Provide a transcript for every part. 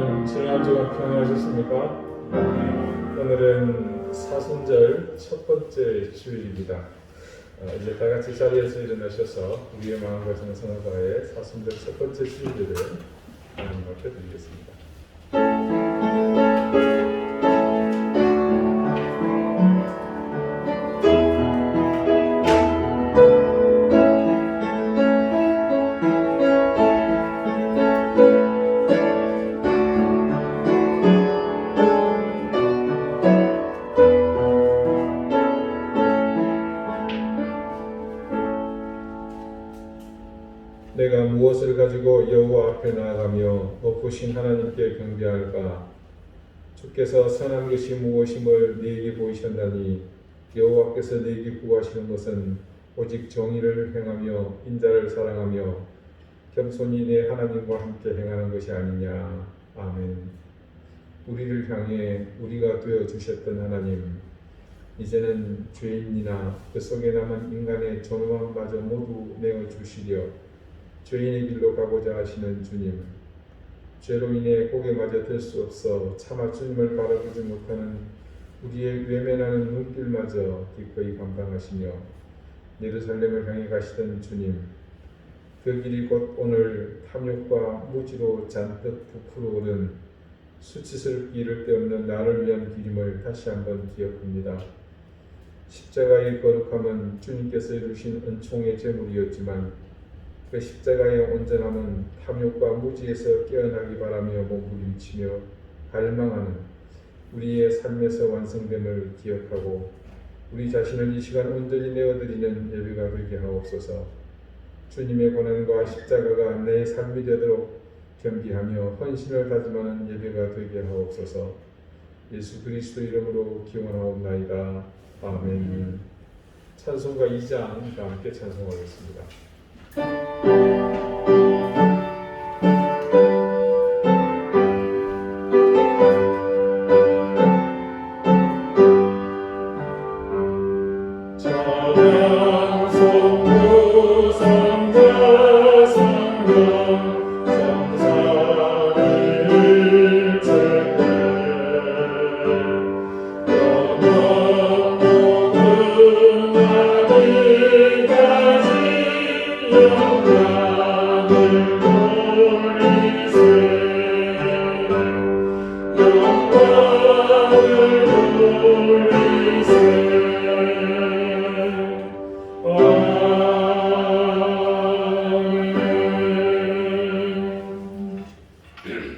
여러분 지난 한 주간 평안하셨습니까? 오늘은 사순절 첫 번째 주일입니다. 이제 다 같이 자리에서 일어나셔서 우리의 마음과 정성을 다해 사순절 첫 번째 주일을 하나님 앞에 드리겠습니다. 내가 무엇을 가지고 여호와 앞에 나아가며 높으신 하나님께 경배할까? 주께서 선한 것이 무엇임을 네게 보이셨나니 여호와께서 네게 구하시는 것은 오직 정의를 행하며 인자를 사랑하며 겸손히 내 하나님과 함께 행하는 것이 아니냐. 아멘. 우리를 향해 우리가 되어 주셨던 하나님, 이제는 죄인이나 그 속에 남은 인간의 존엄마저 모두 내어 주시려 죄인의 길로 가고자 하시는 주님, 죄로 인해 고개마저 들 수 없어 차마 주님을 바라보지 못하는 우리의 외면하는 눈길마저 기꺼이 감당하시며 예루살렘을 향해 가시던 주님, 그 길이 곧 오늘 탐욕과 무지로 잔뜩 부풀어 오른 수치스럽기 이를 데 없는 나를 위한 길임을 다시 한번 기억합니다. 십자가의 거룩함은 주님께서 이루신 은총의 제물이었지만 그 십자가의 온전함은 탐욕과 무지에서 깨어나기 바라며 몸부림치며 갈망하는 우리의 삶에서 완성됨을 기억하고 우리 자신을 이 시간 온전히 내어드리는 예배가 되게 하옵소서. 주님의 고난과 십자가가 내 삶이 되도록 겸비하며 헌신을 다짐하는 예배가 되게 하옵소서. 예수 그리스도 이름으로 기원하옵나이다. 아멘. 찬송가 2장 함께 찬송하겠습니다.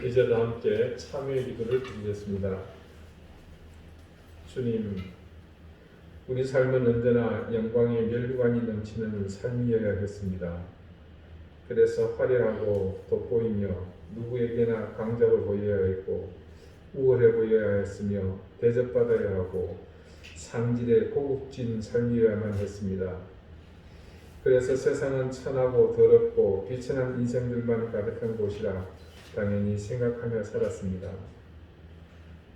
이제 다 함께 참회의 기도를 드리겠습니다. 주님, 우리 삶은 언제나 영광의 멸관이 넘치는 삶이어야겠습니다. 그래서 화려하고 돋보이며 누구에게나 강자로 보여야 했고 우월해 보여야 했으며 대접받아야 하고 상질의 고급진 삶이어야만 했습니다. 그래서 세상은 천하고 더럽고 비천한 인생들만 가득한 곳이라 당연히 생각하며 살았습니다.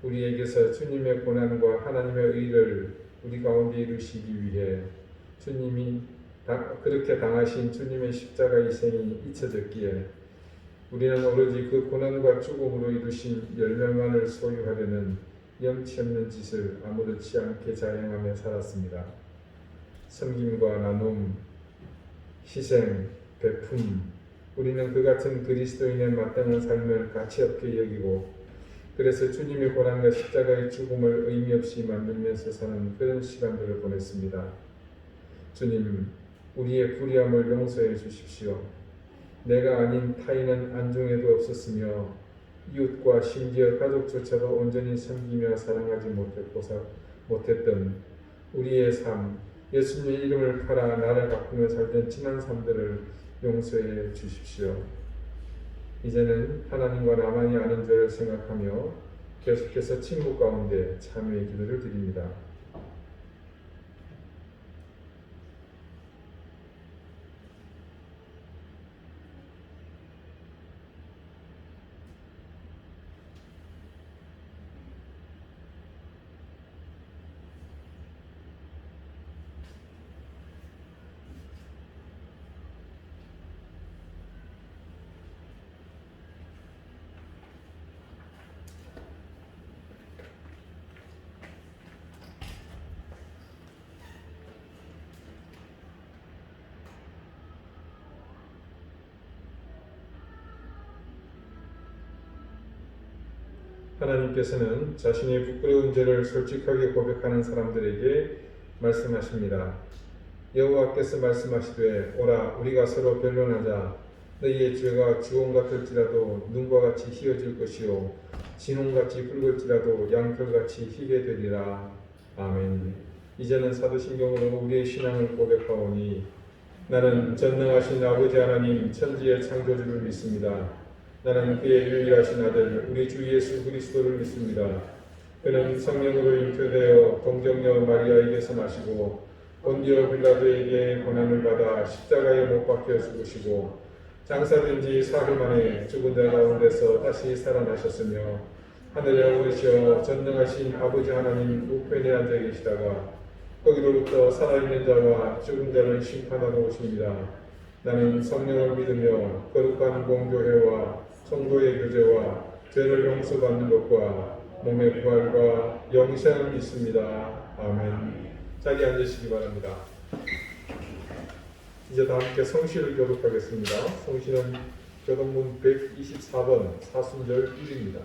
우리에게서 주님의 고난과 하나님의 의를 우리 가운데 이루시기 위해 주님이 그렇게 당하신 주님의 십자가 희생이 잊혀졌기에 우리는 오로지 그 고난과 죽음으로 이루신 열매만을 소유하려는 염치 없는 짓을 아무렇지 않게 자행하며 살았습니다. 섬김과 나눔, 희생, 베품, 우리는 그 같은 그리스도인의 마땅한 삶을 가치없게 여기고 그래서 주님의 고난과 십자가의 죽음을 의미 없이 만들면서 사는 그런 시간들을 보냈습니다. 주님, 우리의 불의함을 용서해 주십시오. 내가 아닌 타인은 안중에도 없었으며 이웃과 심지어 가족조차도 온전히 섬기며 사랑하지 못했던 우리의 삶, 예수님의 이름을 팔아 나를 바꾸며 살던 지난 삶들을 용서해 주십시오. 이제는 하나님과 나만이 아는 죄를 생각하며 계속해서 침묵 가운데 참회의 기도를 드립니다. 하나님께서는 자신의 부끄러운 죄를 솔직하게 고백하는 사람들에게 말씀하십니다. 여호와께서 말씀하시되 오라 우리가 서로 변론하자. 너희의 죄가 주홍 같을지라도 눈과 같이 희어질 것이요 진홍같이 붉을지라도 양털같이 희게 되리라. 아멘. 이제는 사도신경으로 우리의 신앙을 고백하오니 나는 전능하신 아버지 하나님 천지의 창조주를 믿습니다. 나는 그의 유일하신 아들 우리 주 예수 그리스도를 믿습니다. 그는 성령으로 잉태되어 동정녀 마리아에게서 나시고 본디오 빌라도에게 고난을 받아 십자가에 못 박혀 죽으시고 장사된 지 사흘 만에 죽은 자 가운데서 다시 살아나셨으며 하늘에 오르시어 전능하신 아버지 하나님 우편에 앉아 계시다가 거기로부터 살아있는 자와 죽은 자를 심판하러 오십니다. 나는 성령을 믿으며 거룩한 공교회와 성도의 교제와 죄를 용서받는 것과 몸의 부활과 영생을 믿습니다. 아멘. 자리 앉으시기 바랍니다. 이제 다 함께 성시를 교독하겠습니다. 성시는 교독문 124번 사순절 1입니다.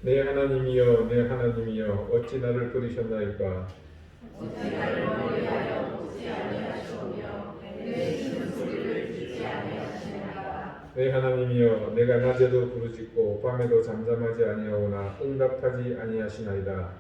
내 하나님이여 내 하나님이여 어찌 나를 버리셨나이까. 어찌 나를 멀리하여 보지 아니하시오며 내 쉬는 소리를 듣지 아니하시나이까. 내 하나님이여 내가 낮에도 부르짖고 밤에도 잠잠하지 아니하오나 응답하지 아니하시나이다.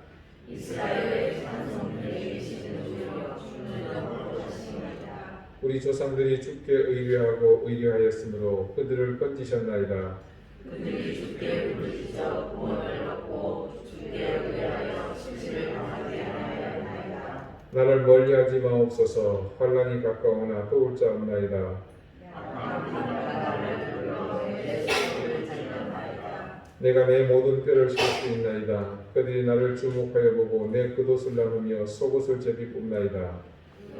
이스라엘의 찬송들이 계시는 주여 주는 영원하시나이다. 우리 조상들이 주께 의뢰하고 의뢰하였으므로 그들을 건지셨나이다. 그들이 주께 부르짖어 구원을 얻고 주께 의뢰하여 실실을 당하지 아니하였나이다. 나를 멀리하지 마옵소서. 환난이 가까우나 도울 자 없나이다. 내가 내 모든 뼈를 쉴 수 있나이다. 그들이 나를 주목하여 보고 내 겉옷을 나누며 속옷을 제비 뽑나이다.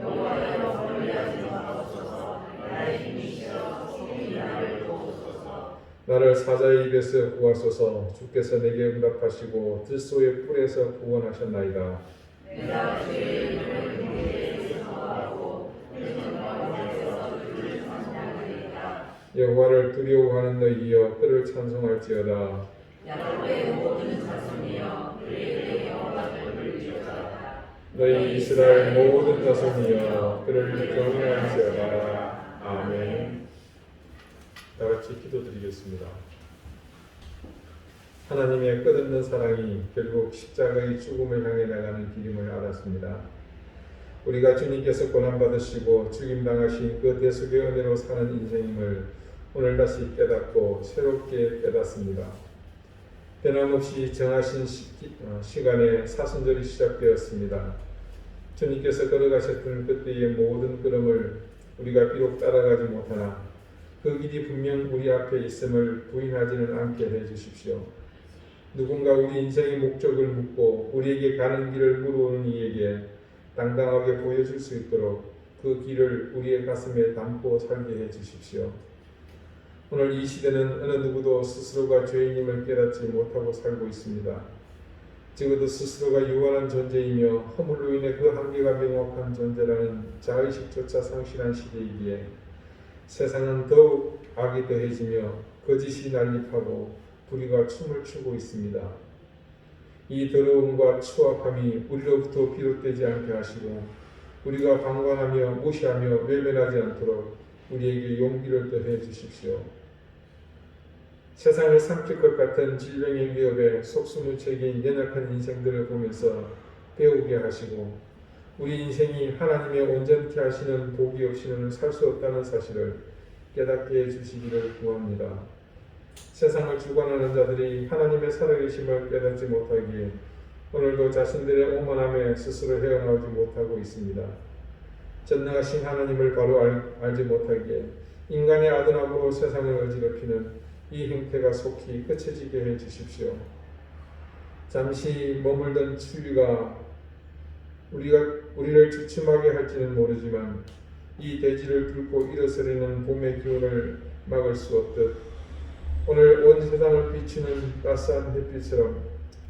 여호와여 멀리하지 마옵소서. 나의 힘이 실어 속이 나를 도우소서. 나를 사자의 입에서 구하소서. 주께서 내게 응답하시고 들소의 뿔에서 구원하셨나이다. 내가 주의 이름을 경외히 선포하고 큰 가운데서 주를 찬송하리이다. 여호와를 두려워하는 너희여 그를 찬송할지어다. 야곱의 모든 자손이여 그에게 영광을 돌리리로다. 너희 이스라엘 모든 자손이여 그를 경외할지어다. 아멘. 다 같이 기도드리겠습니다. 하나님의 끝없는 사랑이 결국 십자가의 죽음을 향해 나가는 길임을 알았습니다. 우리가 주님께서 고난받으시고 죽임당하신 그 대속의 은혜로 사는 인생임을 오늘 다시 깨닫고 새롭게 깨닫습니다. 변함없이 정하신 시간에 사순절이 시작되었습니다. 주님께서 걸어가셨던 그때의 모든 걸음을 우리가 비록 따라가지 못하나 그 길이 분명 우리 앞에 있음을 부인하지는 않게 해주십시오. 누군가 우리 인생의 목적을 묻고 우리에게 가는 길을 물어오는 이에게 당당하게 보여줄 수 있도록 그 길을 우리의 가슴에 담고 살게 해주십시오. 오늘 이 시대는 어느 누구도 스스로가 죄인임을 깨닫지 못하고 살고 있습니다. 적어도 스스로가 유한한 존재이며 허물로 인해 그 한계가 명확한 존재라는 자의식조차 상실한 시대이기에 세상은 더욱 악이 더해지며 거짓이 난립하고 불의가 춤을 추고 있습니다. 이 더러움과 추악함이 우리로부터 비롯되지 않게 하시고 우리가 방관하며 무시하며 외면하지 않도록 우리에게 용기를 더해 주십시오. 세상을 삼킬 것 같은 질병의 위협에 속수무책인 연약한 인생들을 보면서 배우게 하시고 우리 인생이 하나님의 온전케 하시는 복이 없이는 살 수 없다는 사실을 깨닫게 해주시기를 구합니다. 세상을 주관하는 자들이 하나님의 살아계심을 깨닫지 못하기에 오늘도 자신들의 오만함에 스스로 헤어나오지 못하고 있습니다. 전능하신 하나님을 바로 알지 못하기에 인간의 아둔함으로 세상을 어지럽히는 이 행태가 속히 끝해지게 해 주십시오. 잠시 머물던 추위가 우리를 주춤하게 할지는 모르지만 이 대지를 뚫고 일어서리는 봄의 기운을 막을 수 없듯 오늘 온 세상을 비추는 따스한 햇빛처럼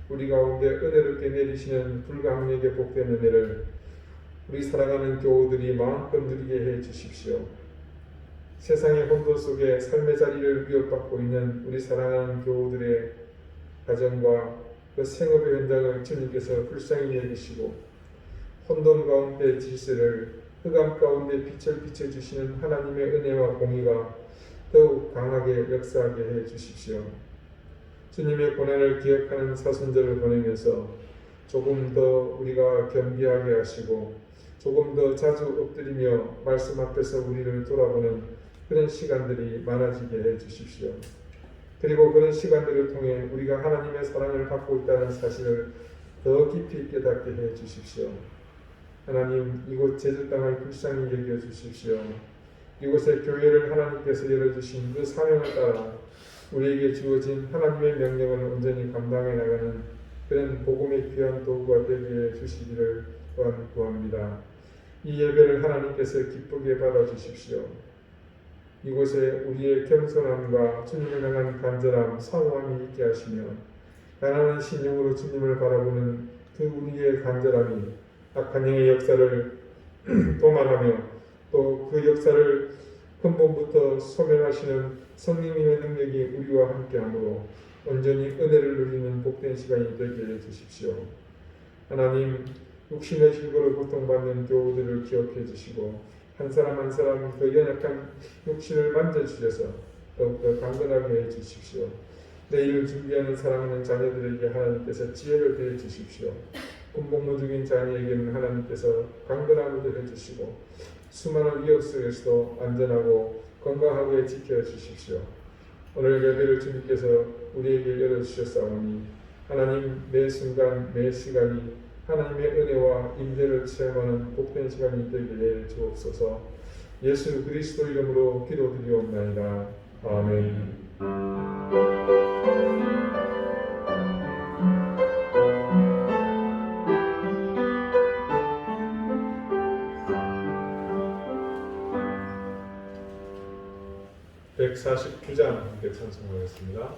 우리 가운데 은혜롭게 내리시는 불가항력의 복된 은혜를 우리 사랑하는 교우들이 마음껏 누리게 해 주십시오. 세상의 혼돈 속에 삶의 자리를 위협받고 있는 우리 사랑하는 교우들의 가정과 그 생업의 현장을 주님께서 불쌍히 여기시고 혼돈 가운데 질서를 흑암 가운데 빛을 비춰주시는 하나님의 은혜와 공의가 더욱 강하게 역사하게 해 주십시오. 주님의 고난을 기억하는 사순절을 보내면서 조금 더 우리가 겸비하게 하시고 조금 더 자주 엎드리며 말씀 앞에서 우리를 돌아보는 그런 시간들이 많아지게 해 주십시오. 그리고 그런 시간들을 통해 우리가 하나님의 사랑을 받고 있다는 사실을 더 깊이 깨닫게 해 주십시오. 하나님, 이곳 제주 땅을 불쌍히 여겨 주십시오. 이곳의 교회를 하나님께서 열어주신 그 사명을 따라 우리에게 주어진 하나님의 명령을 온전히 감당해 나가는 그런 복음의 귀한 도구가 되게 해 주시기를 또한 구합니다. 이 예배를 하나님께서 기쁘게 받아주십시오. 이곳에 우리의 겸손함과 주님을 향한 간절함, 사모함이 있게 하시며 가난한 신용으로 주님을 바라보는 그 우리의 간절함이 악한 영의 역사를 도말하며 또 그 역사를 근본부터 소멸하시는 성령님의 능력이 우리와 함께하므로 온전히 은혜를 누리는 복된 시간이 되게 해주십시오. 하나님, 육신의 질고를 고통받는 교우들을 기억해 주시고 한 사람 한 사람 그 연약한 육신을 만져주셔서 더욱더 강건하게 해주십시오. 내일을 준비하는 사랑하는 자녀들에게 하나님께서 지혜를 더해 주십시오. 군복무 중인 자녀에게는 하나님께서 강건함을 해주시고 수많은 위협 속에서도 안전하고 건강하게 지켜주십시오. 오늘 예배를 주님께서 우리에게 열어주셨사오니 하나님, 매 순간 매 시간이 하나님의 은혜와 임재를 체험하는 복된 시간이 되게 해 주옵소서. 예수 그리스도 이름으로 기도드리옵나이다. 아멘. (149장) 함께 찬송하겠습니다.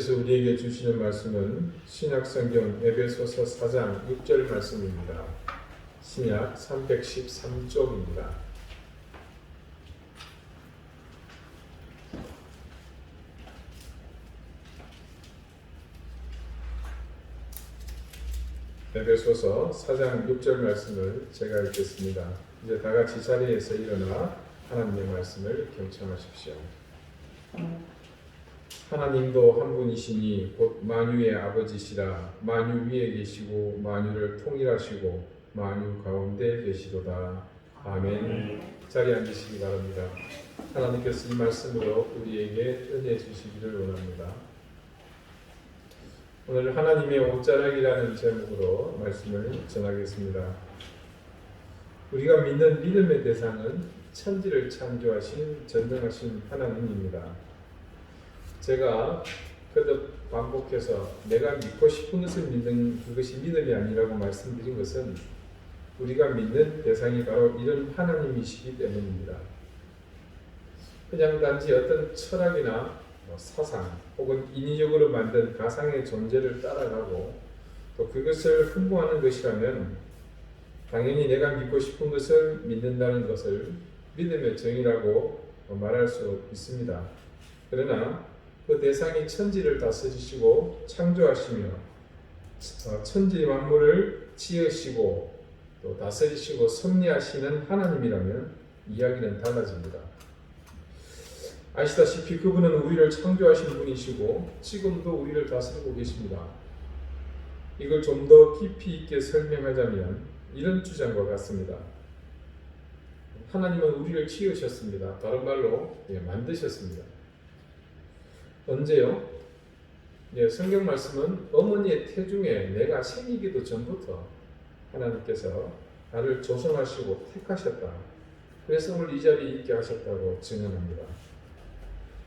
하나님께서 우리에게 주시는 말씀은 신약성경 에베소서 4장 6절 말씀입니다. 신약 313쪽입니다. 에베소서 4장 6절 말씀을 제가 읽겠습니다. 이제 다 같이 자리에서 일어나 하나님의 말씀을 경청하십시오. 하나님도 한 분이시니 곧 만유의 아버지시라. 만유 위에 계시고 만유를 통일하시고 만유 가운데 계시도다. 아멘. 자리에 앉으시기 바랍니다. 하나님께서 이 말씀으로 우리에게 은혜 주시기를 원합니다. 오늘 하나님의 옷자락이라는 제목으로 말씀을 전하겠습니다. 우리가 믿는 믿음의 대상은 천지를 창조하신 전능하신 하나님입니다. 제가 거듭 반복해서 내가 믿고 싶은 것을 믿는 그것이 믿음이 아니라고 말씀드린 것은 우리가 믿는 대상이 바로 이런 하나님이시기 때문입니다. 그냥 단지 어떤 철학이나 사상 혹은 인위적으로 만든 가상의 존재를 따라가고 또 그것을 흠모하는 것이라면 당연히 내가 믿고 싶은 것을 믿는다는 것을 믿음의 정의라고 말할 수 있습니다. 그러나 그 대상이 천지를 다스리시고 창조하시며 천지 만물을 지으시고 또 다스리시고 섭리하시는 하나님이라면 이야기는 달라집니다. 아시다시피 그분은 우리를 창조하신 분이시고 지금도 우리를 다스리고 계십니다. 이걸 좀 더 깊이 있게 설명하자면 이런 주장과 같습니다. 하나님은 우리를 지으셨습니다. 다른 말로 만드셨습니다. 언제요? 성경 말씀은 어머니의 태중에 내가 생기기도 전부터 하나님께서 나를 조성하시고 택하셨다. 그래서 오늘 이 자리에 있게 하셨다고 증언합니다.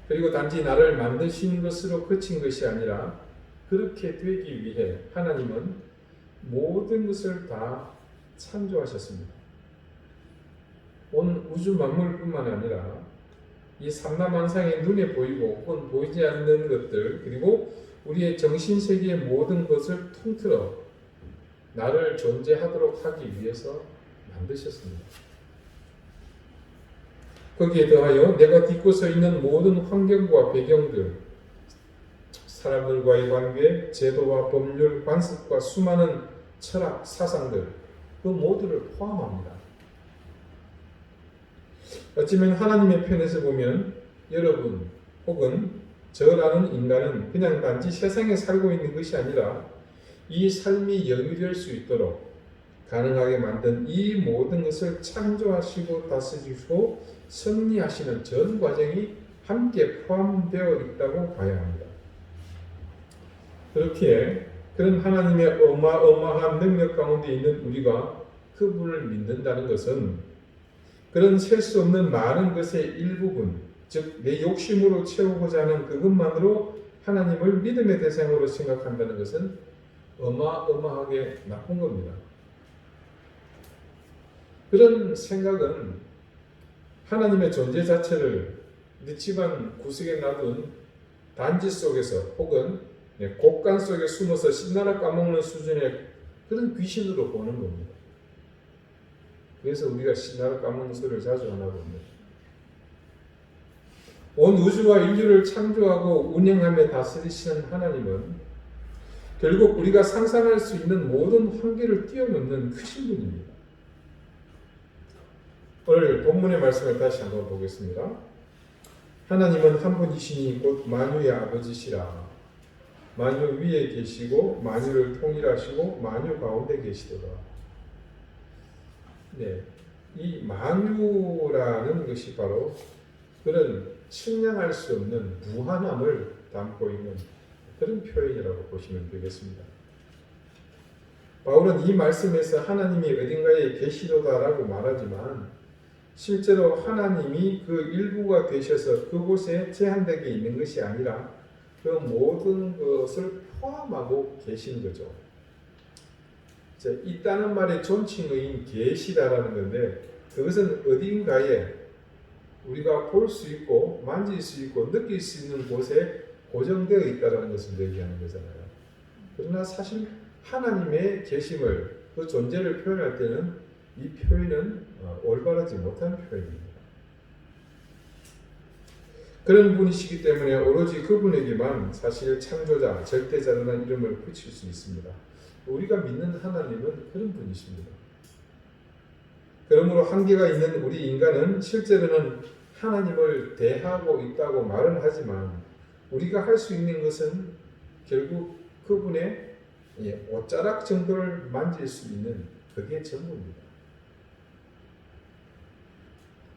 그리고 단지 나를 만드신 것으로 그친 것이 아니라 그렇게 되기 위해 하나님은 모든 것을 다 창조하셨습니다. 온 우주 만물뿐만 아니라 이 삼라만상의 눈에 보이고 혹은 보이지 않는 것들 그리고 우리의 정신세계의 모든 것을 통틀어 나를 존재하도록 하기 위해서 만드셨습니다. 거기에 더하여 내가 딛고 서 있는 모든 환경과 배경들, 사람들과의 관계, 제도와 법률, 관습과 수많은 철학, 사상들 그 모두를 포함합니다. 어쩌면 하나님의 편에서 보면 여러분 혹은 저라는 인간은 그냥 단지 세상에 살고 있는 것이 아니라 이 삶이 영위될 수 있도록 가능하게 만든 이 모든 것을 창조하시고 다스리시고 섭리하시는 전 과정이 함께 포함되어 있다고 봐야 합니다. 그렇기에 그런 하나님의 어마어마한 능력 가운데 있는 우리가 그분을 믿는다는 것은 그런 셀 수 없는 많은 것의 일부분, 즉 내 욕심으로 채우고자 하는 그것만으로 하나님을 믿음의 대상으로 생각한다는 것은 어마어마하게 나쁜 겁니다. 그런 생각은 하나님의 존재 자체를 우리 집안 구석에 놔둔 단지 속에서 혹은 곡간 속에 숨어서 신나라 까먹는 수준의 그런 귀신으로 보는 겁니다. 그래서 우리가 신나라 까먹는 소리를 자주 안 하고 있습니다. 온 우주와 인류를 창조하고 운영하며 다스리시는 하나님은 결국 우리가 상상할 수 있는 모든 한계를 뛰어넘는 크신 분입니다. 오늘 본문의 말씀을 다시 한번 보겠습니다. 하나님은 한 분이시니 곧 만유의 아버지시라. 만유 위에 계시고 만유를 통일하시고 만유 가운데 계시도다. 이 만유라는 것이 바로 그런 측량할 수 없는 무한함을 담고 있는 그런 표현이라고 보시면 되겠습니다. 바울은 이 말씀에서 하나님이 어딘가에 계시도다라고 말하지만 실제로 하나님이 그 일부가 되셔서 그곳에 제한되게 있는 것이 아니라 그 모든 것을 포함하고 계신 거죠. 있다는 말의 존칭어인 계시다라는 건데 그것은 어딘가에 우리가 볼 수 있고 만질 수 있고 느낄 수 있는 곳에 고정되어 있다는 것을 얘기하는 거잖아요. 그러나 사실 하나님의 계심을, 그 존재를 표현할 때는 이 표현은 올바르지 못한 표현입니다. 그런 분이시기 때문에 오로지 그분에게만 사실 창조자, 절대자라는 이름을 붙일 수 있습니다. 우리가 믿는 하나님은 그런 분이십니다. 그러므로 한계가 있는 우리 인간은 실제로는 하나님을 대하고 있다고 말은 하지만 우리가 할 수 있는 것은 결국 그분의 옷자락 정도를 만질 수 있는 그게 전부입니다.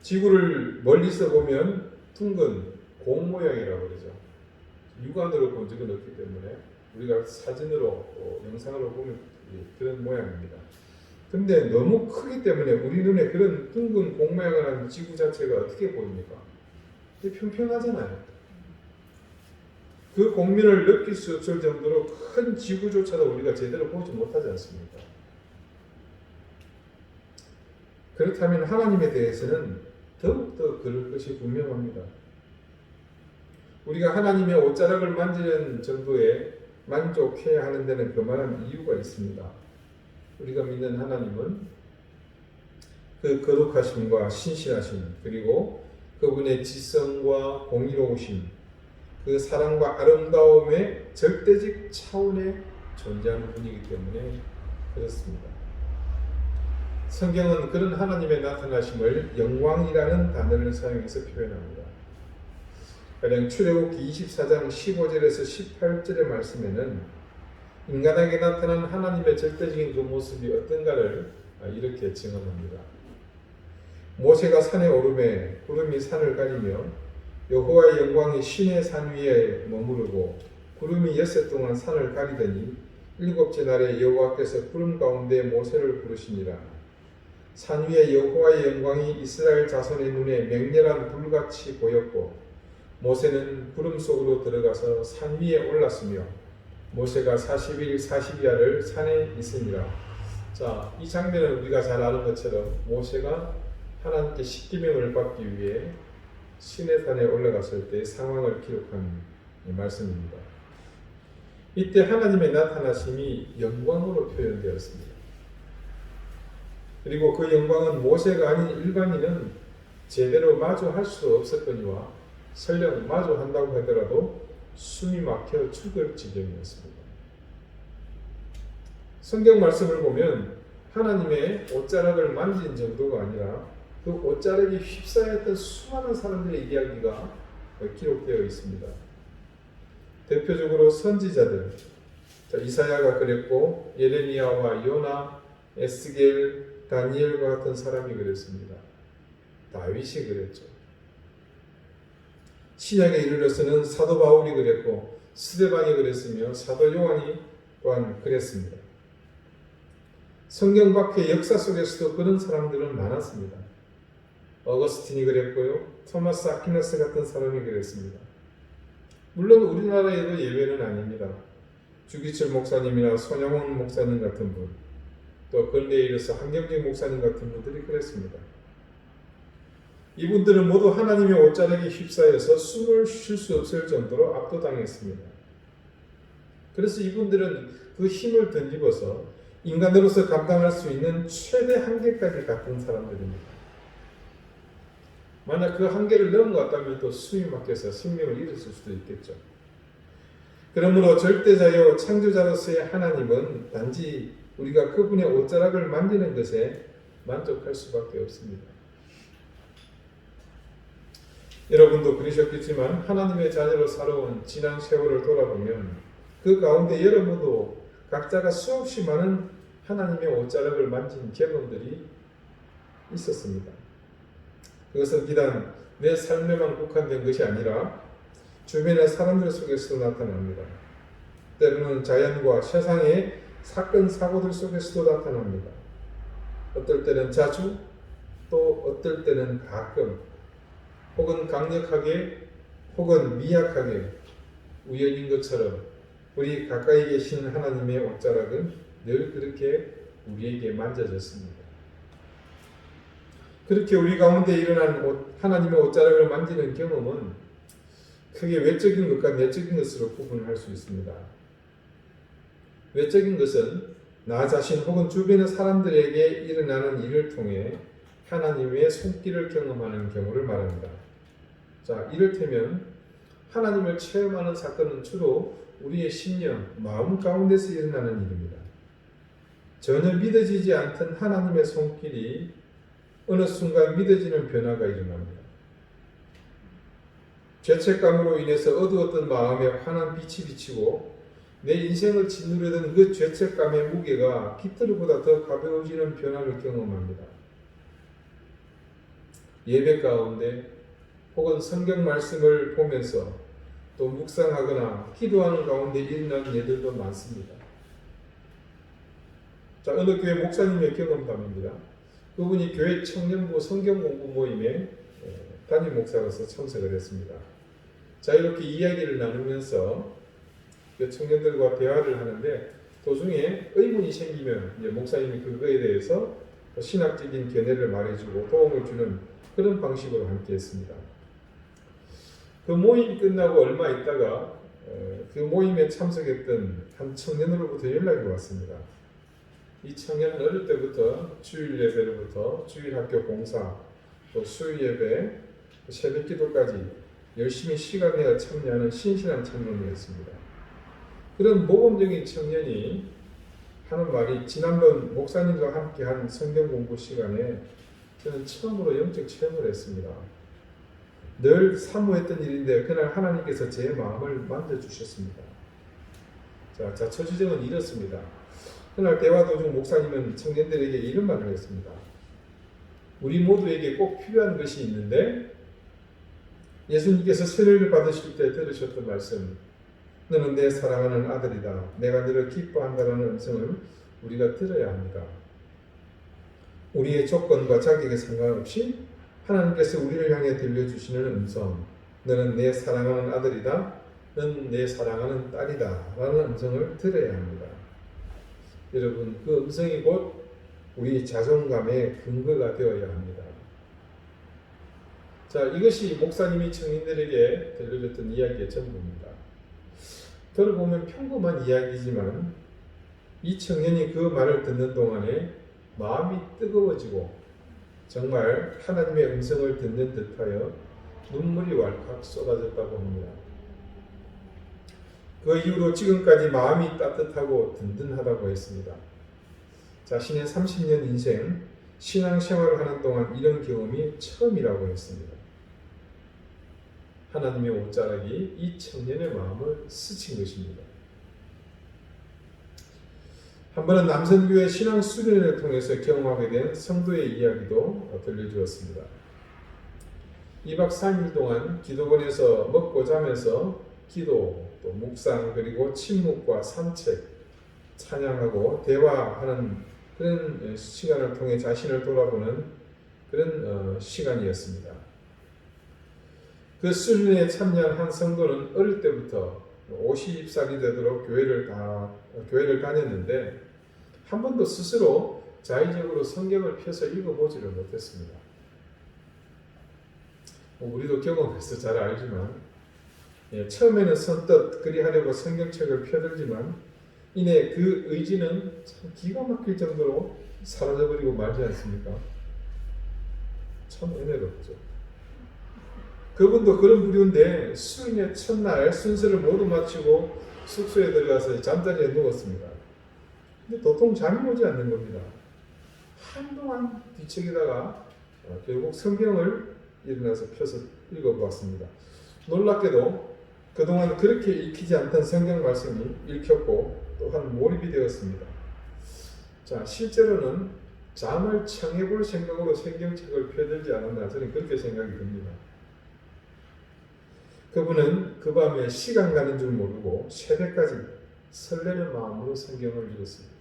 지구를 멀리서 보면 둥근 공 모양이라고 그러죠. 육안으로 본 적은 없기 때문에 우리가 사진으로 영상으로 보면 그런 모양입니다. 근데 너무 크기 때문에 우리 눈에 그런 둥근 공 모양을 한 지구 자체가 어떻게 보입니까? 평평하잖아요. 그 공면을 느낄 수 없을 정도로 큰 지구조차도 우리가 제대로 보지 못하지 않습니까? 그렇다면 하나님에 대해서는 더욱더 그럴 것이 분명합니다. 우리가 하나님의 옷자락을 만지는 정도에 만족해야 하는 데는 그만한 이유가 있습니다. 우리가 믿는 하나님은 그 거룩하심과 신실하심, 그리고 그분의 지성과 공의로우심, 그 사랑과 아름다움의 절대적 차원에 존재하는 분이기 때문에 그렇습니다. 성경은 그런 하나님의 나타나심을 영광이라는 단어를 사용해서 표현합니다. 가령 출애굽기 24장 15절에서 18절의 말씀에는 인간에게 나타난 하나님의 절대적인 그 모습이 어떤가를 이렇게 증언합니다. 모세가 산에 오르매 구름이 산을 가리며 여호와의 영광이 시내 산 위에 머무르고 구름이 엿새 동안 산을 가리더니 일곱째 날에 여호와께서 구름 가운데 모세를 부르시니라. 산 위에 여호와의 영광이 이스라엘 자손의 눈에 맹렬한 불같이 보였고 모세는 구름 속으로 들어가서 산 위에 올랐으며 모세가 40일 40야를 산에 있으니라. 자, 이 장면은 우리가 잘 아는 것처럼 모세가 하나님께 십계명을 받기 위해 시내산에 올라갔을 때 상황을 기록한 말씀입니다. 이때 하나님의 나타나심이 영광으로 표현되었습니다. 그리고 그 영광은 모세가 아닌 일반인은 제대로 마주할 수 없었거니와 설령 마주한다고 하더라도 숨이 막혀 죽을 지경이었습니다. 성경 말씀을 보면 하나님의 옷자락을 만진 정도가 아니라 그 옷자락이 휩싸였던 수많은 사람들의 이야기가 기록되어 있습니다. 대표적으로 선지자들, 이사야가 그랬고 예레미야와 요나, 에스겔, 다니엘과 같은 사람이 그랬습니다. 다윗이 그랬죠. 신약에 이르러서는 사도 바울이 그랬고 스데반이 그랬으며 사도 요한이 또한 그랬습니다. 성경 밖의 역사 속에서도 그런 사람들은 많았습니다. 어거스틴이 그랬고요. 토마스 아퀴나스 같은 사람이 그랬습니다. 물론 우리나라에도 예외는 아닙니다. 주기철 목사님이나 손양원 목사님 같은 분, 또 근래에 이르러서 한경직 목사님 같은 분들이 그랬습니다. 이분들은 모두 하나님의 옷자락에 휩싸여서 숨을 쉴 수 없을 정도로 압도당했습니다. 그래서 이분들은 그 힘을 덧입어서 인간으로서 감당할 수 있는 최대 한계까지 갔던 사람들입니다. 만약 그 한계를 넘어갔다면 또 숨이 막혀서 생명을 잃었을 수도 있겠죠. 그러므로 절대자요 창조자로서의 하나님은 단지 우리가 그분의 옷자락을 만지는 것에 만족할 수밖에 없습니다. 여러분도 그러셨겠지만 하나님의 자녀로 살아온 지난 세월을 돌아보면 그 가운데 여러분도 각자가 수없이 많은 하나님의 옷자락을 만진 경험들이 있었습니다. 그것은 비단 내 삶에만 국한된 것이 아니라 주변의 사람들 속에서도 나타납니다. 때로는 자연과 세상의 사건 사고들 속에서도 나타납니다. 어떨 때는 자주, 또 어떨 때는 가끔, 혹은 강력하게, 혹은 미약하게 우연인 것처럼 우리 가까이 계신 하나님의 옷자락은 늘 그렇게 우리에게 만져졌습니다. 그렇게 우리 가운데 일어난 하나님의 옷자락을 만지는 경험은 크게 외적인 것과 내적인 것으로 구분을 할 수 있습니다. 외적인 것은 나 자신 혹은 주변의 사람들에게 일어나는 일을 통해 하나님의 손길을 경험하는 경우를 말합니다. 자, 이를테면 하나님을 체험하는 사건은 주로 우리의 심령, 마음 가운데서 일어나는 일입니다. 전혀 믿어지지 않던 하나님의 손길이 어느 순간 믿어지는 변화가 일어납니다. 죄책감으로 인해서 어두웠던 마음에 환한 빛이 비치고 내 인생을 짓누르던 그 죄책감의 무게가 깃들보다 더 가벼워지는 변화를 경험합니다. 예배 가운데 혹은 성경 말씀을 보면서 또 묵상하거나 기도하는 가운데 일어나는 예들도 많습니다. 자, 어느 교회 목사님의 경험담입니다. 그분이 교회 청년부 성경 공부 모임에 담임 목사로서 참석을 했습니다. 자, 이렇게 이야기를 나누면서 그 청년들과 대화를 하는데 도중에 의문이 생기면 이제 목사님이 그거에 대해서 신학적인 견해를 말해주고 도움을 주는 그런 방식으로 함께 했습니다. 그 모임이 끝나고 얼마 있다가 그 모임에 참석했던 한 청년으로부터 연락이 왔습니다. 이 청년은 어릴 때부터 주일 예배로부터 주일 학교 봉사, 또 수요 예배, 새벽 기도까지 열심히 시간 내어 참여하는 신실한 청년이었습니다. 그런 모범적인 청년이 하는 말이 지난번 목사님과 함께 한 성경 공부 시간에 저는 처음으로 영적 체험을 했습니다. 늘 사모했던 일인데 그날 하나님께서 제 마음을 만져주셨습니다. 자, 자초지정은 이렇습니다. 그날 대화 도중 목사님은 청년들에게 이런 말을 했습니다. 우리 모두에게 꼭 필요한 것이 있는데 예수님께서 세례를 받으실 때 들으셨던 말씀, 너는 내 사랑하는 아들이다. 내가 너를 기뻐한다라는 음성을 우리가 들어야 합니다. 우리의 조건과 자격에 상관없이 하나님께서 우리를 향해 들려주시는 음성, 너는 내 사랑하는 아들이다. 너는 내 사랑하는 딸이다. 라는 음성을 들어야 합니다. 여러분, 그 음성이 곧 우리 자존감의 근거가 되어야 합니다. 자, 이것이 목사님이 청년들에게 들려줬던 이야기의 전부입니다. 들어보면 평범한 이야기지만 이 청년이 그 말을 듣는 동안에 마음이 뜨거워지고 정말 하나님의 음성을 듣는 듯하여 눈물이 왈칵 쏟아졌다고 합니다. 그 이후로 지금까지 마음이 따뜻하고 든든하다고 했습니다. 자신의 30년 인생 신앙생활을 하는 동안 이런 경험이 처음이라고 했습니다. 하나님의 옷자락이 이 청년의 마음을 스친 것입니다. 한 번은 남선교회 신앙 수련회를 통해서 경험하게 된 성도의 이야기도 들려주었습니다. 2박 3일 동안 기도원에서 먹고 자면서 기도, 또 묵상, 그리고 침묵과 산책, 찬양하고 대화하는 그런 시간을 통해 자신을 돌아보는 그런 시간이었습니다. 그 수련회에 참여한 한 성도는 어릴 때부터 50살이 되도록 교회를 다녔는데 한 번도 스스로 자의적으로 성경을 펴서 읽어보지를 못했습니다. 우리도 경험해서 잘 알지만 처음에는 선뜻 그리하려고 성경책을 펴들지만 이내 그 의지는 참 기가 막힐 정도로 사라져버리고 말지 않습니까? 참 은혜롭죠. 그분도 그런 부류인데 수련회 첫날 순서를 모두 마치고 숙소에 들어가서 잠자리에 누웠습니다. 근데 도통 잠이 오지 않는 겁니다. 한동안 뒤척이다가 결국 성경을 일어나서 펴서 읽어보았습니다. 놀랍게도 그동안 그렇게 읽히지 않던 성경 말씀이 읽혔고 또한 몰입이 되었습니다. 자, 실제로는 잠을 청해볼 생각으로 성경책을 펴들지 않았나 저는 그렇게 생각이 듭니다. 그분은 그 밤에 시간 가는 줄 모르고 새벽까지 설레는 마음으로 성경을 읽었습니다.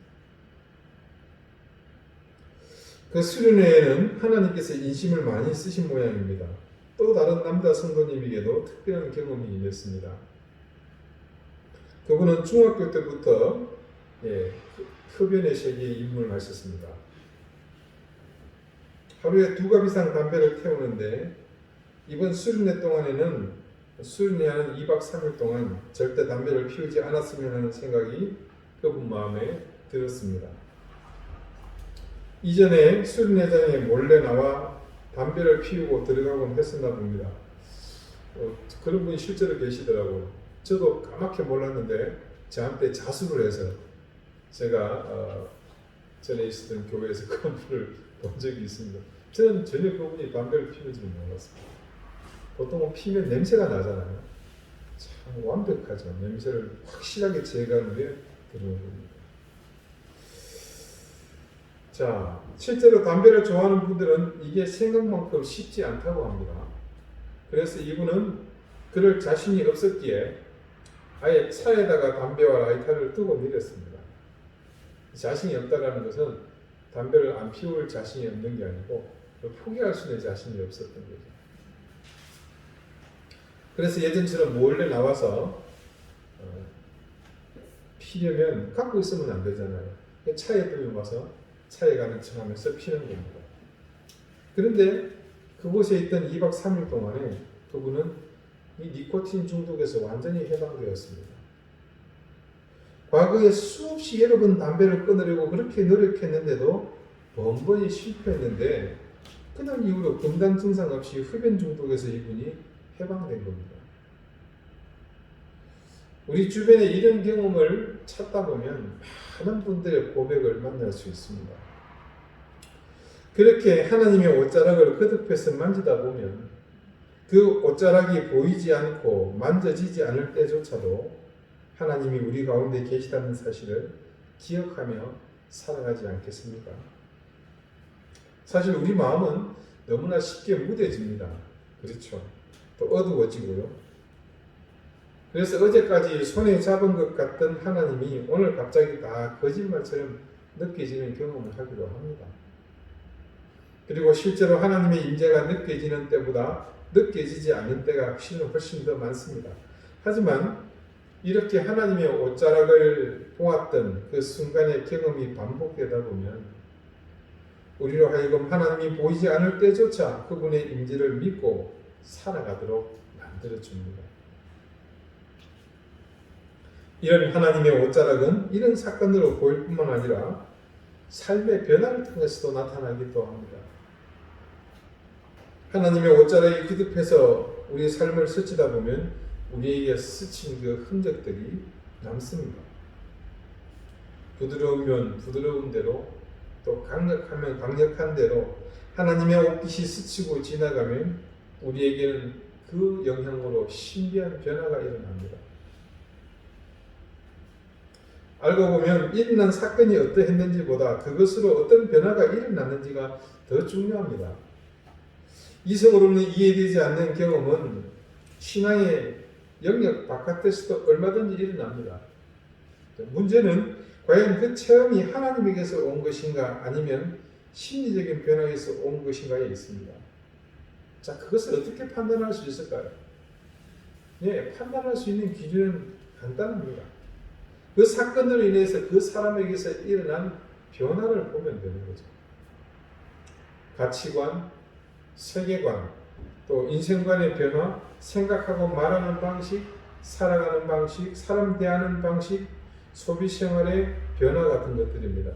그 수련회에는 하나님께서 인심을 많이 쓰신 모양입니다. 또 다른 남자 성도님에게도 특별한 경험이 있었습니다. 그분은 중학교 때부터 흡연의 세계에 입문하셨습니다. 하루에 2갑 이상 담배를 태우는데 이번 수련회 동안에는 수련회하는 2박 3일 동안 절대 담배를 피우지 않았으면 하는 생각이 그분 마음에 들었습니다. 이전에 수련회장에 몰래 나와 담배를 피우고 들어가곤 했었나 봅니다. 그런 분이 실제로 계시더라고요. 저도 까맣게 몰랐는데 저한테 자수를 해서 제가 전에 있었던 교회에서 그런 분을 본 적이 있습니다. 저는 전혀 그분이 담배를 피우는 줄 몰랐습니다. 보통은 피면 냄새가 나잖아요. 참 완벽하죠. 냄새를 확실하게 제거하는 게 그런 겁니다. 자, 실제로 담배를 좋아하는 분들은 이게 생각만큼 쉽지 않다고 합니다. 그래서 이분은 그럴 자신이 없었기에 아예 차에다가 담배와 라이터를 뜨고 내렸습니다. 자신이 없다라는 것은 담배를 안 피울 자신이 없는 게 아니고 포기할 수 있는 자신이 없었던 거죠. 그래서 예전처럼 몰래 나와서 피려면 갖고 있으면 안 되잖아요. 차에 두면 와서 차에 가는 척하면서 피는 겁니다. 그런데 그곳에 있던 2박 3일 동안에 그분은 이 니코틴 중독에서 완전히 해방되었습니다. 과거에 수없이 여러 번 담배를 끊으려고 그렇게 노력했는데도 번번이 실패했는데 그날 이후로 금단 증상 없이 흡연 중독에서 이분이 해방된 겁니다. 우리 주변에 이런 경험을 찾다 보면 많은 분들의 고백을 만날 수 있습니다. 그렇게 하나님의 옷자락을 거듭해서 만지다 보면 그 옷자락이 보이지 않고 만져지지 않을 때조차도 하나님이 우리 가운데 계시다는 사실을 기억하며 살아가지 않겠습니까? 사실 우리 마음은 너무나 쉽게 무뎌집니다. 그렇죠? 또 어두워지고요. 그래서 어제까지 손에 잡은 것 같던 하나님이 오늘 갑자기 다 거짓말처럼 느껴지는 경험을 하기도 합니다. 그리고 실제로 하나님의 임재가 느껴지는 때보다 느껴지지 않는 때가 실은 훨씬 더 많습니다. 하지만 이렇게 하나님의 옷자락을 보았던 그 순간의 경험이 반복되다 보면 우리로 하여금 하나님이 보이지 않을 때조차 그분의 임재를 믿고 살아가도록 만들어줍니다. 이런 하나님의 옷자락은 이런 사건으로 보일 뿐만 아니라 삶의 변화를 통해서도 나타나기도 합니다. 하나님의 옷자락이 거듭해서 우리의 삶을 스치다 보면 우리에게 스친 그 흔적들이 남습니다. 부드러우면 부드러운 대로 또 강력하면 강력한 대로 하나님의 옷깃이 스치고 지나가면 우리에게는 그 영향으로 신비한 변화가 일어납니다. 알고 보면 일어난 사건이 어떠했는지보다 그것으로 어떤 변화가 일어났는지가 더 중요합니다. 이성으로는 이해되지 않는 경험은 신앙의 영역 바깥에서도 얼마든지 일어납니다. 문제는 과연 그 체험이 하나님에게서 온 것인가 아니면 심리적인 변화에서 온 것인가에 있습니다. 자, 그것을 어떻게 판단할 수 있을까요? 네, 판단할 수 있는 기준은 간단합니다. 그 사건으로 인해서 그 사람에게서 일어난 변화를 보면 되는 거죠. 가치관, 세계관, 또 인생관의 변화, 생각하고 말하는 방식, 살아가는 방식, 사람 대하는 방식, 소비 생활의 변화 같은 것들입니다.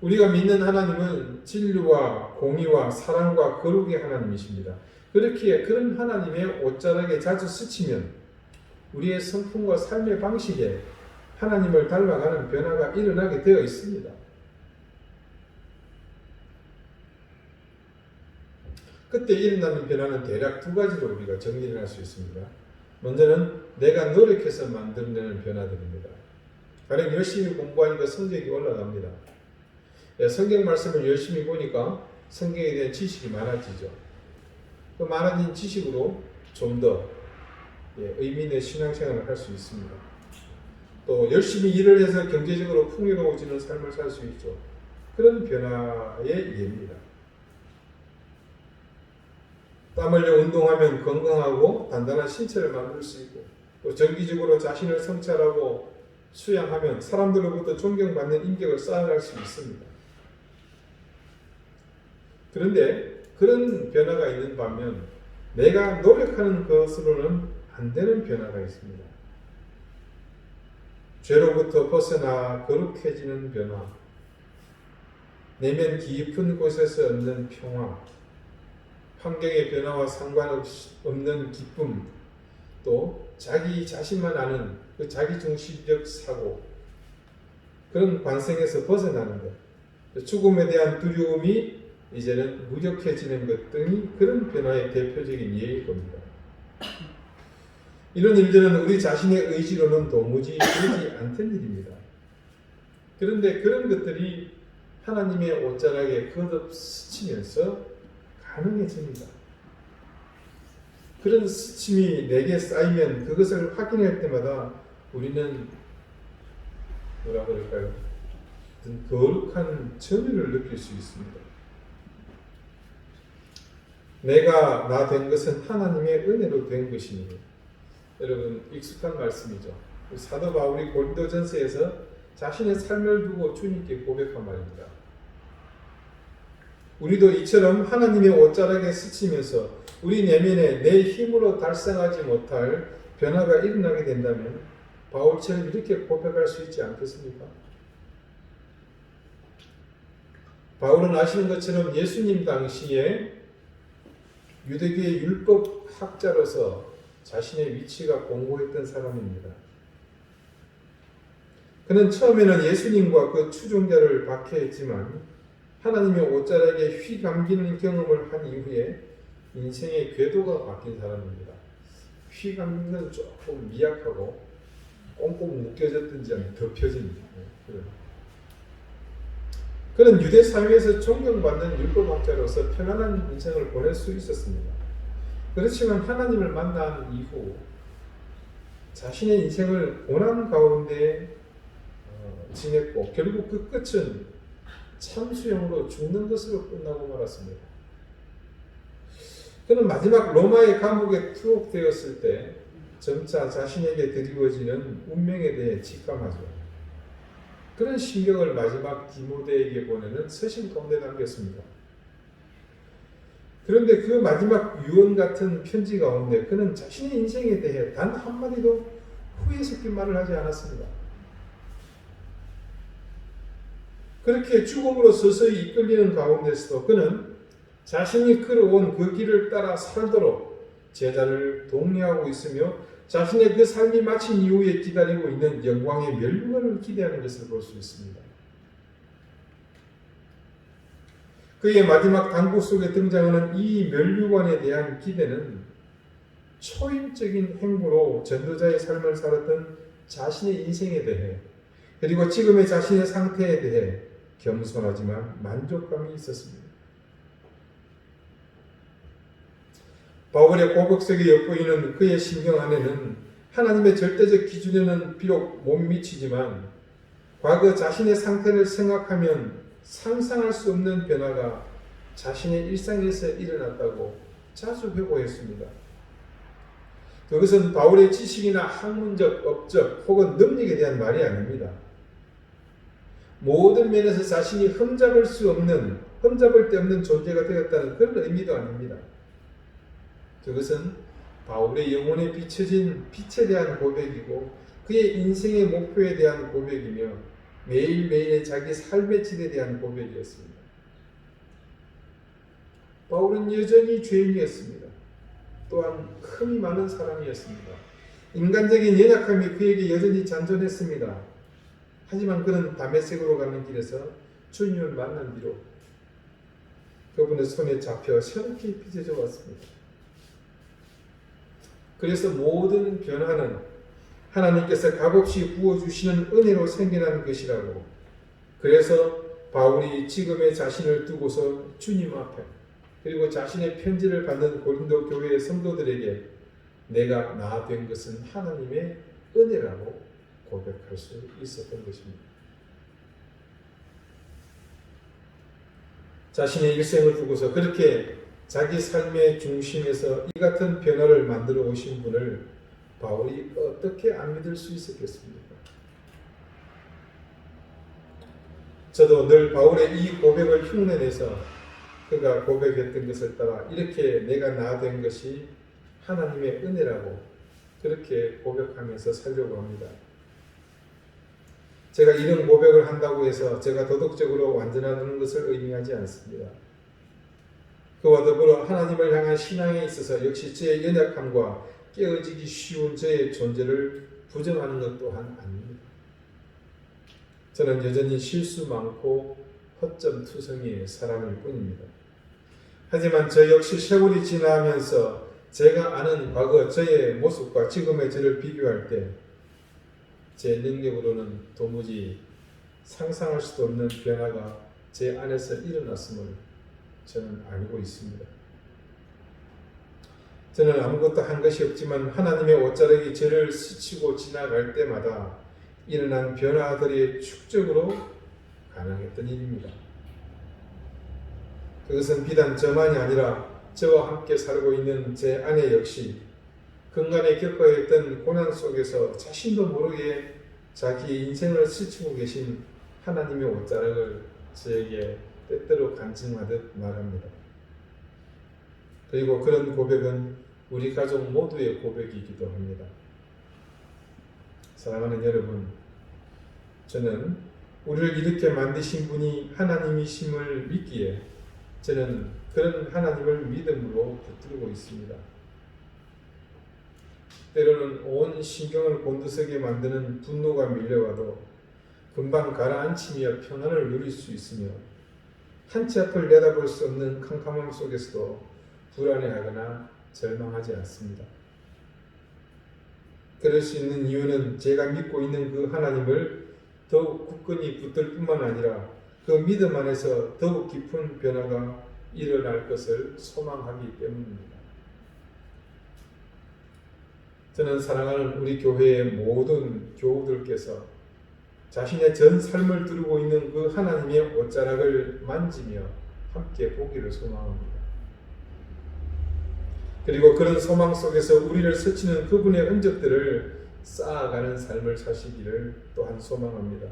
우리가 믿는 하나님은 진리와 공의와 사랑과 거룩의 하나님이십니다. 그렇기에 그런 하나님의 옷자락에 자주 스치면 우리의 성품과 삶의 방식에 하나님을 닮아가는 변화가 일어나게 되어 있습니다. 그때 일어나는 변화는 대략 두 가지로 우리가 정리를 할 수 있습니다. 먼저는 내가 노력해서 만들어내는 변화들입니다. 가령 열심히 공부하니까 성적이 올라갑니다. 성경 말씀을 열심히 보니까 성경에 대한 지식이 많아지죠. 그 많아진 지식으로 좀 더 의미 있는 신앙생활을 할 수 있습니다. 또 열심히 일을 해서 경제적으로 풍요로워지는 삶을 살 수 있죠. 그런 변화의 예입니다. 땀 흘려 운동하면 건강하고 단단한 신체를 만들 수 있고 또 정기적으로 자신을 성찰하고 수양하면 사람들로부터 존경받는 인격을 쌓아갈 수 있습니다. 그런데 그런 변화가 있는 반면 내가 노력하는 것으로는 안 되는 변화가 있습니다. 죄로부터 벗어나 거룩해지는 변화, 내면 깊은 곳에서 얻는 평화, 환경의 변화와 상관없는 기쁨, 또 자기 자신만 아는 그 자기중심적 사고, 그런 관성에서 벗어나는 것, 죽음에 대한 두려움이 이제는 무력해지는 것 등이 그런 변화의 대표적인 예일 겁니다. 이런 일들은 우리 자신의 의지로는 도무지 되지 않던 일입니다. 그런데 그런 것들이 하나님의 옷자락에 거듭 스치면서 가능해집니다. 그런 스침이 내게 쌓이면 그것을 확인할 때마다 우리는 뭐라 그럴까요? 어떤 거룩한 점유를 느낄 수 있습니다. 내가 나 된 것은 하나님의 은혜로 된 것이니, 여러분 익숙한 말씀이죠. 사도 바울이 고린도전서에서 자신의 삶을 두고 주님께 고백한 말입니다. 우리도 이처럼 하나님의 옷자락에 스치면서 우리 내면에 내 힘으로 달성하지 못할 변화가 일어나게 된다면 바울처럼 이렇게 고백할 수 있지 않겠습니까? 바울은 아시는 것처럼 예수님 당시에 유대교의 율법학자로서 자신의 위치가 공고했던 사람입니다. 그는 처음에는 예수님과 그 추종자를 박해했지만 하나님의 옷자락에 휘감기는 경험을 한 이후에 인생의 궤도가 바뀐 사람입니다. 휘감기는 조금 미약하고 꽁꽁 묶여졌든지 아니면 덮여진 그런 유대 사회에서 존경받는 율법학자로서 편안한 인생을 보낼 수 있었습니다. 그렇지만 하나님을 만난 이후 자신의 인생을 고난 가운데 지냈고 결국 그 끝은 참수형으로 죽는 것으로 끝나고 말았습니다. 그는 마지막 로마의 감옥에 투옥되었을 때 점차 자신에게 드리워지는 운명에 대해 직감하죠. 그런 심경을 마지막 디모데에게 보내는 서신 가운데 남겼습니다. 그런데 그 마지막 유언 같은 편지 가운데 그는 자신의 인생에 대해 단 한마디도 후회 섞인 말을 하지 않았습니다. 그렇게 죽음으로 서서히 이끌리는 가운데서도 그는 자신이 걸어온 그 길을 따라 살도록 제자를 독려하고 있으며 자신의 그 삶이 마친 이후에 기다리고 있는 영광의 멸류관을 기대하는 것을 볼 수 있습니다. 그의 마지막 당부 속에 등장하는 이 멸류관에 대한 기대는 초인적인 행보로 전도자의 삶을 살았던 자신의 인생에 대해 그리고 지금의 자신의 상태에 대해 겸손하지만 만족감이 있었습니다. 바울의 고백 속에 엿보이는 그의 심경 안에는 하나님의 절대적 기준에는 비록 못 미치지만 과거 자신의 상태를 생각하면 상상할 수 없는 변화가 자신의 일상에서 일어났다고 자주 회고했습니다. 그것은 바울의 지식이나 학문적, 업적 혹은 능력에 대한 말이 아닙니다. 모든 면에서 자신이 흠잡을 데 없는 존재가 되었다는 그런 의미도 아닙니다. 그것은 바울의 영혼에 비춰진 빛에 대한 고백이고 그의 인생의 목표에 대한 고백이며 매일매일의 자기 삶의 질에 대한 고백이었습니다. 바울은 여전히 죄인이었습니다. 또한 흠이 많은 사람이었습니다. 인간적인 연약함이 그에게 여전히 잔존했습니다. 하지만 그는 다메섹으로 가는 길에서 주님을 만난 뒤로 그분의 손에 잡혀 새롭게 빚어져 왔습니다. 그래서 모든 변화는 하나님께서 값없이 부어주시는 은혜로 생겨난 것이라고. 그래서 바울이 지금의 자신을 두고서 주님 앞에 그리고 자신의 편지를 받는 고린도 교회의 성도들에게 내가 나 된 것은 하나님의 은혜라고 고백할 수 있었던 것입니다. 자신의 일생을 두고서 그렇게 자기 삶의 중심에서 이 같은 변화를 만들어 오신 분을 바울이 어떻게 안 믿을 수 있었겠습니까? 저도 늘 바울의 이 고백을 흉내내서 그가 고백했던 것을 따라 이렇게 내가 나 된 것이 하나님의 은혜라고 그렇게 고백하면서 살려고 합니다. 제가 이런 고백을 한다고 해서 제가 도덕적으로 완전하다는 것을 의미하지 않습니다. 그와 더불어 하나님을 향한 신앙에 있어서 역시 저의 연약함과 깨어지기 쉬운 저의 존재를 부정하는 것 또한 아닙니다. 저는 여전히 실수 많고 허점투성이의 사람일 뿐입니다. 하지만 저 역시 세월이 지나면서 제가 아는 과거 저의 모습과 지금의 저를 비교할 때 제 능력으로는 도무지 상상할 수도 없는 변화가 제 안에서 일어났음을 저는 알고 있습니다. 저는 아무것도 한 것이 없지만 하나님의 옷자락이 저를 스치고 지나갈 때마다 일어난 변화들의 축적으로 가능했던 일입니다. 그것은 비단 저만이 아니라 저와 함께 살고 있는 제 아내 역시 근간에 겪어야 했던 고난 속에서 자신도 모르게 자기 인생을 스치고 계신 하나님의 옷자락을 저에게 때때로 간증하듯 말합니다. 그리고 그런 고백은 우리 가족 모두의 고백이기도 합니다. 사랑하는 여러분, 저는 우리를 이렇게 만드신 분이 하나님이심을 믿기에 저는 그런 하나님을 믿음으로 붙들고 있습니다. 때로는 온 신경을 곤두서게 만드는 분노가 밀려와도 금방 가라앉히며 평안을 누릴 수 있으며 한치 앞을 내다볼 수 없는 캄캄함 속에서도 불안해하거나 절망하지 않습니다. 그럴 수 있는 이유는 제가 믿고 있는 그 하나님을 더욱 굳건히 붙들 뿐만 아니라 그 믿음 안에서 더욱 깊은 변화가 일어날 것을 소망하기 때문입니다. 저는 사랑하는 우리 교회의 모든 교우들께서 자신의 전 삶을 두르고 있는 그 하나님의 옷자락을 만지며 함께 보기를 소망합니다. 그리고 그런 소망 속에서 우리를 스치는 그분의 흔적들을 쌓아가는 삶을 사시기를 또한 소망합니다.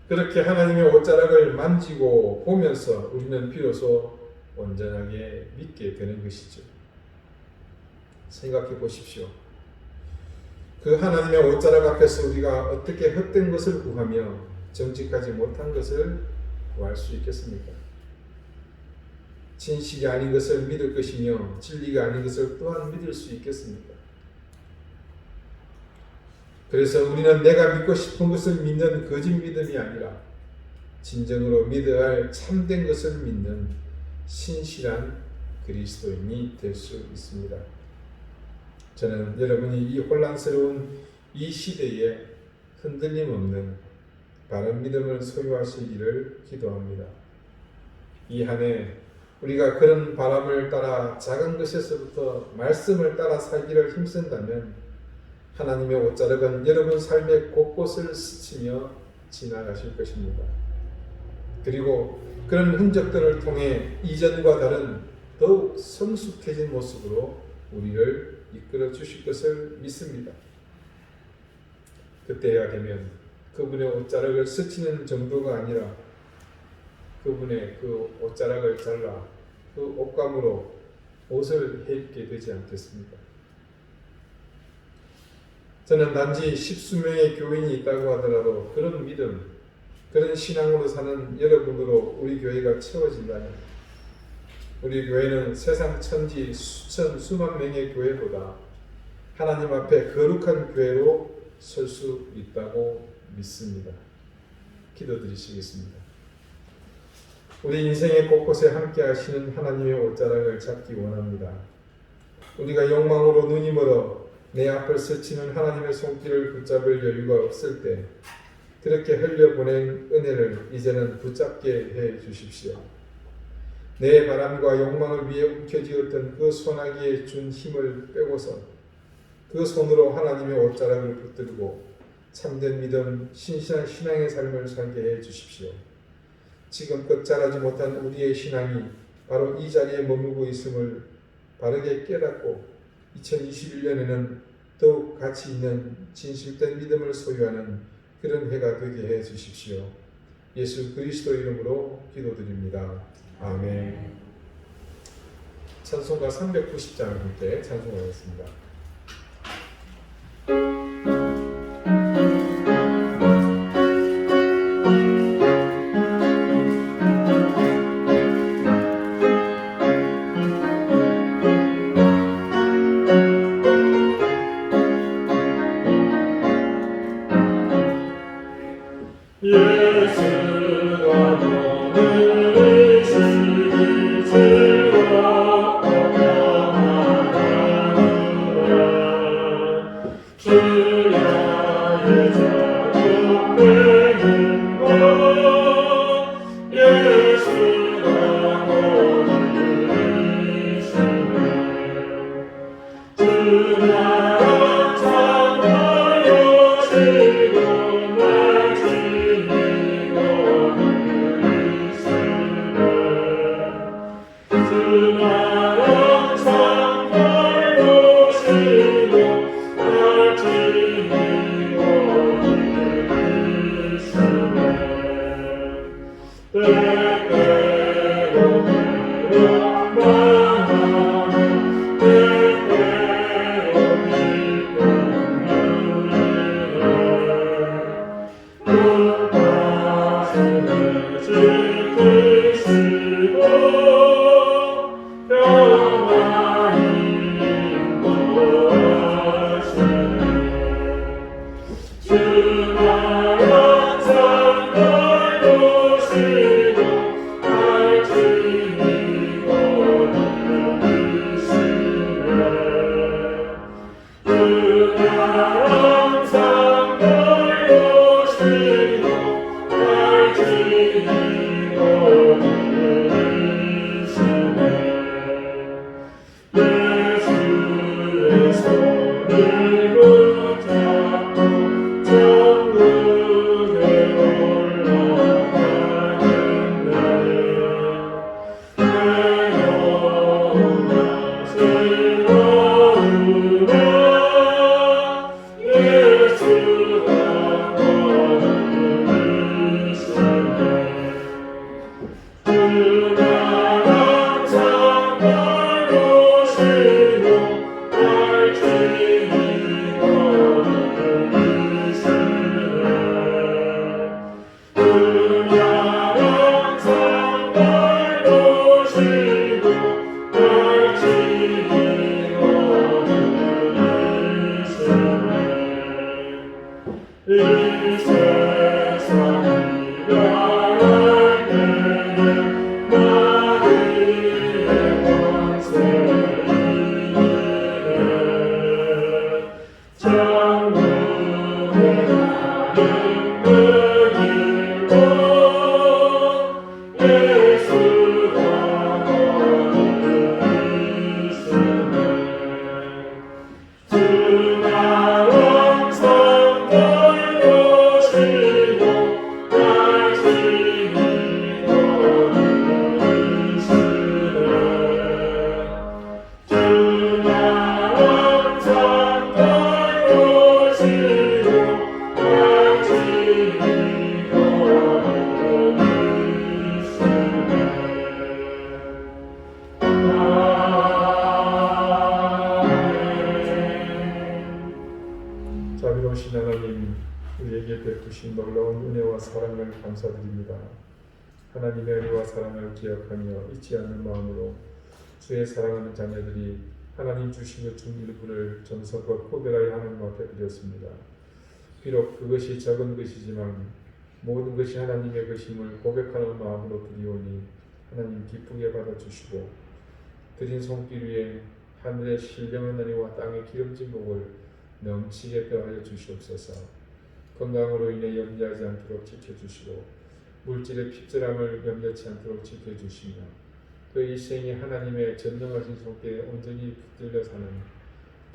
그렇게 하나님의 옷자락을 만지고 보면서 우리는 비로소 온전하게 믿게 되는 것이죠. 생각해 보십시오. 그 하나님의 옷자락 앞에서 우리가 어떻게 헛된 것을 구하며 정직하지 못한 것을 구할 수 있겠습니까? 진실이 아닌 것을 믿을 것이며 진리가 아닌 것을 또한 믿을 수 있겠습니까? 그래서 우리는 내가 믿고 싶은 것을 믿는 거짓 믿음이 아니라 진정으로 믿어야 할 참된 것을 믿는 신실한 그리스도인이 될 수 있습니다. 저는 여러분이 이 혼란스러운 이 시대에 흔들림 없는 바른 믿음을 소유하시기를 기도합니다. 이 한 해 우리가 그런 바람을 따라 작은 것에서부터 말씀을 따라 살기를 힘쓴다면 하나님의 옷자락은 여러분 삶의 곳곳을 스치며 지나가실 것입니다. 그리고 그런 흔적들을 통해 이전과 다른 더욱 성숙해진 모습으로 우리를 이끌어 주실 것을 믿습니다. 그때가 되면 그분의 옷자락을 스치는 정도가 아니라 그분의 그 옷자락을 잘라 그 옷감으로 옷을 해입게 되지 않겠습니까? 저는 단지 10수명의 교인이 있다고 하더라도 그런 믿음, 그런 신앙으로 사는 여러분으로 우리 교회가 채워진다면 우리 교회는 세상 천지 수천 수만 명의 교회보다 하나님 앞에 거룩한 교회로 설 수 있다고 믿습니다. 기도드리시겠습니다. 우리 인생의 곳곳에 함께 하시는 하나님의 옷자락을 잡기 원합니다. 우리가 욕망으로 눈이 멀어 내 앞을 스치는 하나님의 손길을 붙잡을 여유가 없을 때 그렇게 흘려보낸 은혜를 이제는 붙잡게 해 주십시오. 내 바람과 욕망을 위해 움켜쥐었던 그 소나기에 준 힘을 빼고서 그 손으로 하나님의 옷자락을 붙들고 참된 믿음, 신실한 신앙의 삶을 살게 해 주십시오. 지금껏 자라지 못한 우리의 신앙이 바로 이 자리에 머물고 있음을 바르게 깨닫고 2021년에는 더욱 가치 있는 진실된 믿음을 소유하는 그런 해가 되게 해 주십시오. 예수 그리스도 이름으로 기도드립니다. 아멘. 찬송가 390장을 함께 찬송하겠습니다. 자비로우신 하나님, 우리에게 베푸신 놀라운 은혜와 사랑을 감사드립니다. 하나님의 은혜와 사랑을 기억하며 잊지 않는 마음으로 주의 사랑하는 자녀들이 하나님 주신 것 중 일부를 전서과 고백하여 하나님 앞에 드렸습니다. 비록 그것이 적은 것이지만 모든 것이 하나님의 것임을 고백하는 마음으로 드리오니 하나님 기쁘게 받아주시고 드린 손길 위에 하늘의 신령한 은혜와 땅의 기름진 복을 넘치게 더하여 주시옵소서. 건강으로 인해 염려하지 않도록 지켜주시고 물질의 핍절함을 염려치 않도록 지켜주시며 그 일생이 하나님의 전능하신 손길에 온전히 붙들려 사는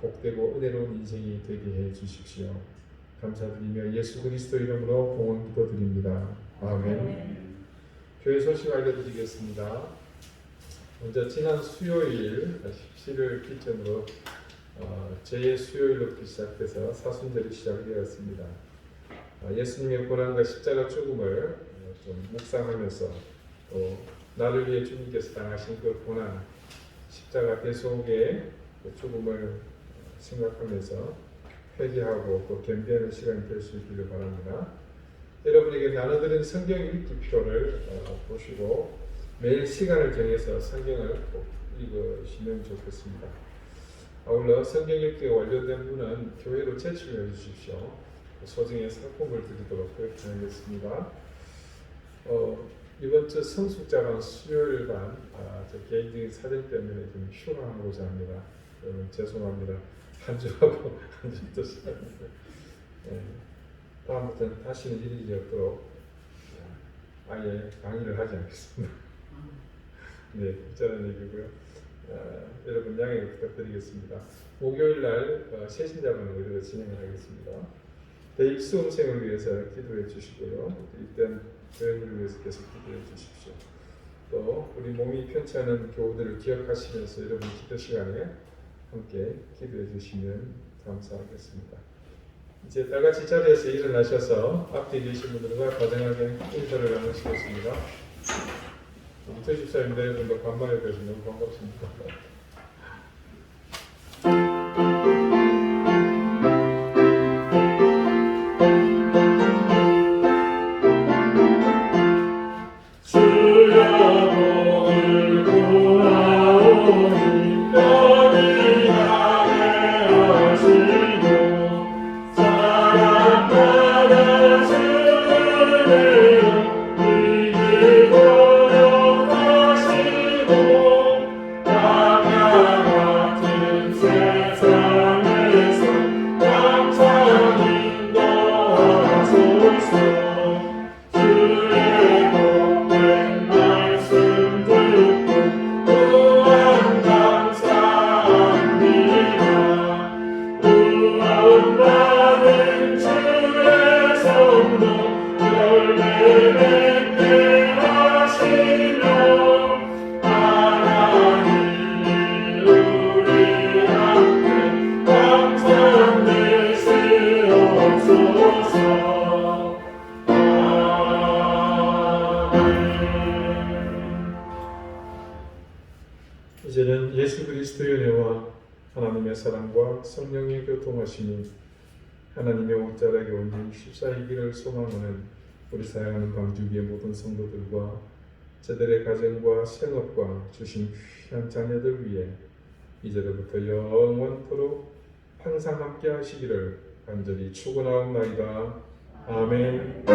복되고 은혜로운 인생이 되게 해 주십시오. 감사드리며 예수 그리스도 이름으로 공헌 기도드립니다. 아멘. 교회 소식 알려드리겠습니다. 먼저 지난 수요일 17일 기점으로 제 수요일로부터 시작해서 사순절이 시작되었습니다. 예수님의 고난과 십자가 죽음을 좀 묵상하면서 또 나를 위해 주님께서 당하신 그 고난, 십자가 대속의 그 죽음을 생각하면서 회개하고 또 겸비하는 시간이 될 수 있기를 바랍니다. 여러분에게 나눠드린 성경 읽기표를 보시고 매일 시간을 정해서 성경을 꼭 읽으시면 좋겠습니다. 아울러 성경 읽기가 완료된 분은 교회로 제출해 주십시오. 소정의 상품을 드리도록 그렇겠습니다. 이번 주 성숙자반 수요일반 제 개인적인 사정 때문에 좀 휴강하고자 합니다. 죄송합니다. 한 주하고 한 주도 시작합니다. 다음부터는 다시는 이런 일이 없도록 아예 강의를 하지 않겠습니다. 네, 저는 얘기고요. 여러분 양해 부탁드리겠습니다. 목요일날 새신자반을 우리가 진행을 하겠습니다. 대입 수험생을 위해서 기도해 주시고요. 이땐 교회를 위해서 계속 기도해 주십시오. 또 우리 몸이 편치 않은 교우들을 기억하시면서 여러분 기도 시간에 함께 기도해 주시면 감사하겠습니다. 이제 다 같이 자리에서 일어나셔서 앞에 계신 분들과 다정하게 인사를 나누시겠습니다. 우리 집사님들 여러분도 간만에 뵈서 너무 반갑습니다. 이제는 예수 그리스도의 은혜와 하나님의 사랑과 성령의 교통하심이 하나님의 옷자락에 온전히 십사이기를 소망하는 우리 사랑하는 광주교회 모든 성도들과 저들의 가정과 생업과 주신 귀한 자녀들 위해 이제로부터 영원토록 항상 함께 하시기를 간절히 축원하옵나이다. 아멘.